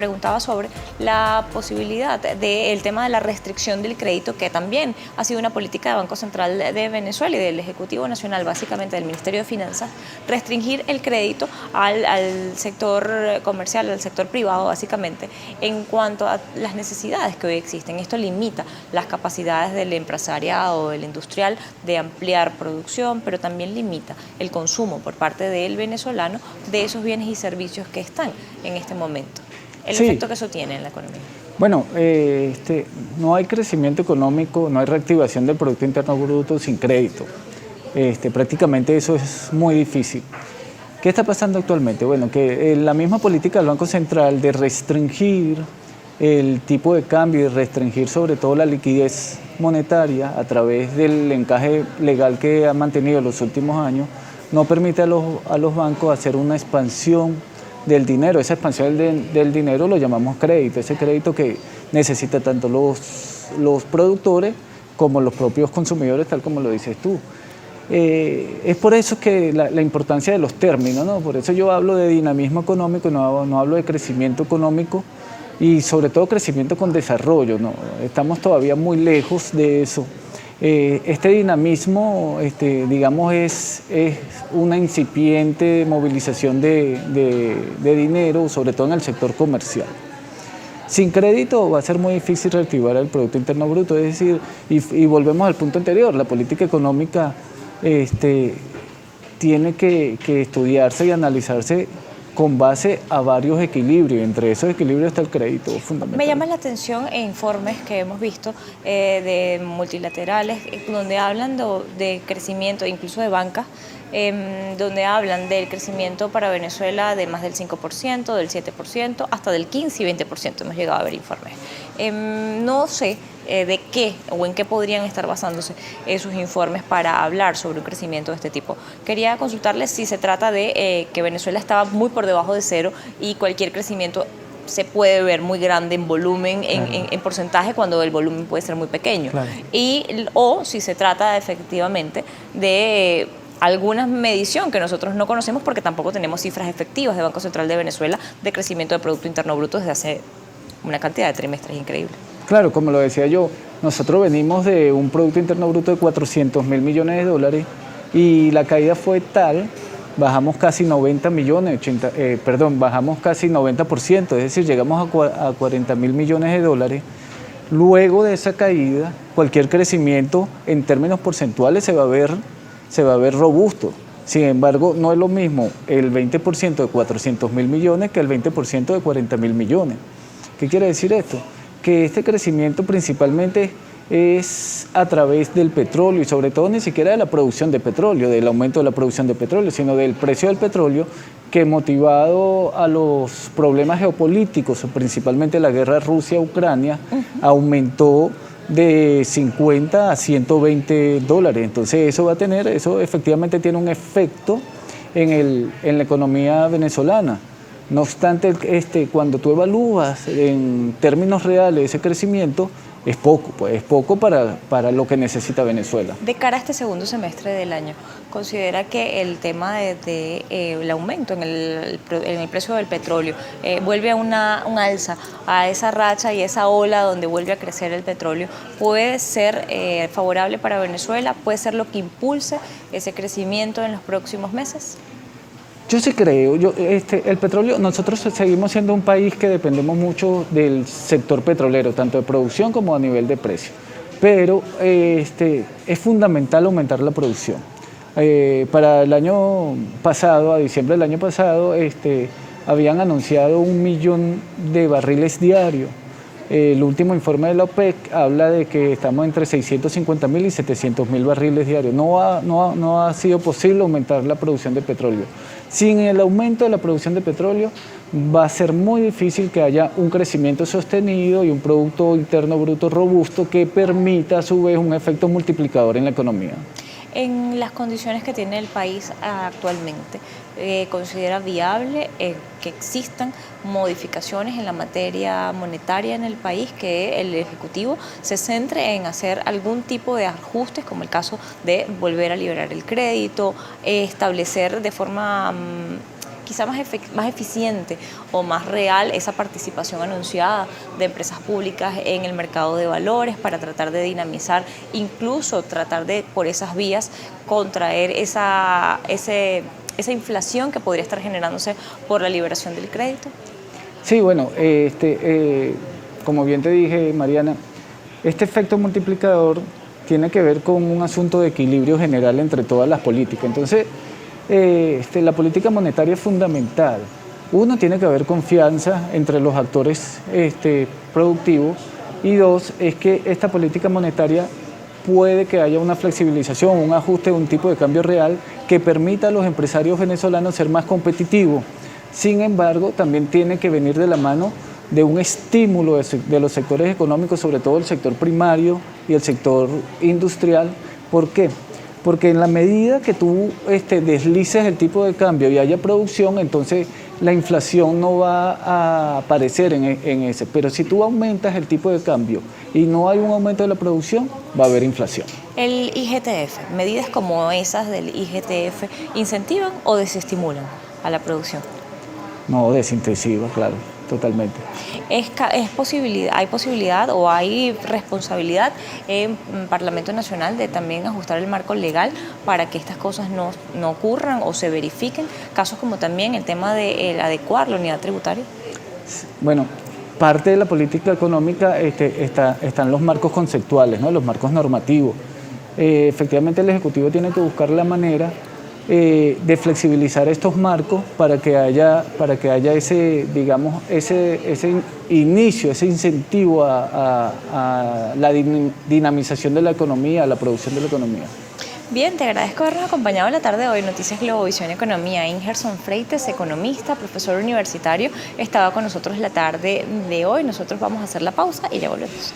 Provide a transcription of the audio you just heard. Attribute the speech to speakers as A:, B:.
A: Preguntaba sobre la posibilidad del tema de la restricción del crédito, que también ha sido una política del Banco Central de Venezuela y del Ejecutivo Nacional, básicamente del Ministerio de Finanzas, restringir el crédito al sector comercial, al sector privado, básicamente, en cuanto a las necesidades que hoy existen. Esto limita las capacidades del empresariado, del industrial, de ampliar producción, pero también limita el consumo por parte del venezolano de esos bienes y servicios que están en este momento. El efecto que eso tiene en la economía.
B: Bueno, no hay crecimiento económico, no hay reactivación del Producto Interno Bruto sin crédito. Prácticamente eso es muy difícil. ¿Qué está pasando actualmente? Bueno, que la misma política del Banco Central de restringir el tipo de cambio y restringir sobre todo la liquidez monetaria a través del encaje legal que ha mantenido en los últimos años, no permite a los bancos hacer una expansión del dinero. Esa expansión del dinero lo llamamos crédito, ese crédito que necesita tanto los productores como los propios consumidores, tal como lo dices tú. Es por eso que la importancia de los términos, ¿no? Por eso yo hablo de dinamismo económico, no hablo de crecimiento económico y sobre todo crecimiento con desarrollo, ¿no? Estamos todavía muy lejos de eso. Este dinamismo, digamos, es una incipiente movilización de dinero, sobre todo en el sector comercial. Sin crédito va a ser muy difícil reactivar el Producto Interno Bruto, es decir, y volvemos al punto anterior, la política económica tiene que estudiarse y analizarse con base a varios equilibrios. Entre esos equilibrios está el crédito fundamental.
A: Me llama la atención informes que hemos visto de multilaterales donde hablan de crecimiento, incluso de bancas, donde hablan del crecimiento para Venezuela de más del 5%, del 7%, hasta del 15 y 20%. Hemos llegado a ver informes. No sé de qué o en qué podrían estar basándose esos informes para hablar sobre un crecimiento de este tipo. Quería consultarles si se trata de que Venezuela estaba muy por debajo de cero y cualquier crecimiento se puede ver muy grande en volumen, en porcentaje, cuando el volumen puede ser muy pequeño. Claro. O si se trata efectivamente de alguna medición que nosotros no conocemos porque tampoco tenemos cifras efectivas del Banco Central de Venezuela de crecimiento de Producto Interno Bruto desde hace una cantidad de trimestres increíble.
B: Claro, como lo decía yo, nosotros venimos de un Producto Interno Bruto de 400.000 millones de dólares y la caída fue tal, bajamos casi 90 millones, bajamos casi 90%, es decir, llegamos a 40.000 millones de dólares. Luego de esa caída, cualquier crecimiento en términos porcentuales se va a ver robusto. Sin embargo, no es lo mismo el 20% de 400.000 millones que el 20% de 40.000 millones. ¿Qué quiere decir esto? Que este crecimiento principalmente es a través del petróleo y sobre todo ni siquiera de la producción de petróleo, del aumento de la producción de petróleo, sino del precio del petróleo que, motivado a los problemas geopolíticos, principalmente la guerra Rusia-Ucrania, aumentó de 50 a 120 dólares. Entonces eso efectivamente tiene un efecto en la economía venezolana. No obstante, cuando tú evalúas en términos reales ese crecimiento, es poco para lo que necesita Venezuela.
A: De cara a este segundo semestre del año, ¿considera que el tema el aumento en el precio del petróleo vuelve a un alza, a esa racha y esa ola donde vuelve a crecer el petróleo, puede ser favorable para Venezuela? ¿Puede ser lo que impulse ese crecimiento en los próximos meses?
B: Yo sí creo, el petróleo, nosotros seguimos siendo un país que dependemos mucho del sector petrolero, tanto de producción como a nivel de precio, pero es fundamental aumentar la producción. Para el año pasado, a diciembre del año pasado, habían anunciado 1 millón de barriles diarios. El último informe de la OPEC habla de que estamos entre 650.000 y 700.000 barriles diarios. No ha sido posible aumentar la producción de petróleo. Sin el aumento de la producción de petróleo va a ser muy difícil que haya un crecimiento sostenido y un Producto Interno Bruto robusto que permita a su vez un efecto multiplicador en la economía.
A: En las condiciones que tiene el país actualmente, ¿considera viable que existan modificaciones en la materia monetaria en el país, que el Ejecutivo se centre en hacer algún tipo de ajustes, como el caso de volver a liberar el crédito, establecer de forma quizá más eficiente o más real esa participación anunciada de empresas públicas en el mercado de valores para tratar de dinamizar, incluso tratar de, por esas vías, contraer esa inflación que podría estar generándose por la liberación del crédito?
B: Sí, bueno, como bien te dije, Mariana, este efecto multiplicador tiene que ver con un asunto de equilibrio general entre todas las políticas. Entonces, la política monetaria es fundamental. Uno, tiene que haber confianza entre los actores productivos, y dos, es que esta política monetaria puede que haya una flexibilización, un ajuste de un tipo de cambio real que permita a los empresarios venezolanos ser más competitivos. Sin embargo, también tiene que venir de la mano de un estímulo de los sectores económicos, sobre todo el sector primario y el sector industrial. ¿Por qué? Porque en la medida que tú deslices el tipo de cambio y haya producción, entonces la inflación no va a aparecer en ese. Pero si tú aumentas el tipo de cambio y no hay un aumento de la producción, va a haber inflación.
A: ¿El IGTF, medidas como esas del IGTF, incentivan o desestimulan a la producción?
B: No, desintensiva, claro, totalmente.
A: ¿Hay posibilidad o hay responsabilidad en Parlamento Nacional de también ajustar el marco legal para que estas cosas no ocurran o se verifiquen? Casos como también el tema de adecuar la unidad tributaria.
B: Bueno, parte de la política económica están los marcos conceptuales, ¿no? Los marcos normativos. Efectivamente, el Ejecutivo tiene que buscar la manera de flexibilizar estos marcos para que haya ese, digamos, ese inicio, ese incentivo a la dinamización de la economía, a la producción de la economía.
A: Bien, te agradezco habernos acompañado en la tarde de hoy. Noticias Globovisión Economía. Ingerson Freites, economista, profesor universitario, estaba con nosotros la tarde de hoy. Nosotros vamos a hacer la pausa y ya volvemos.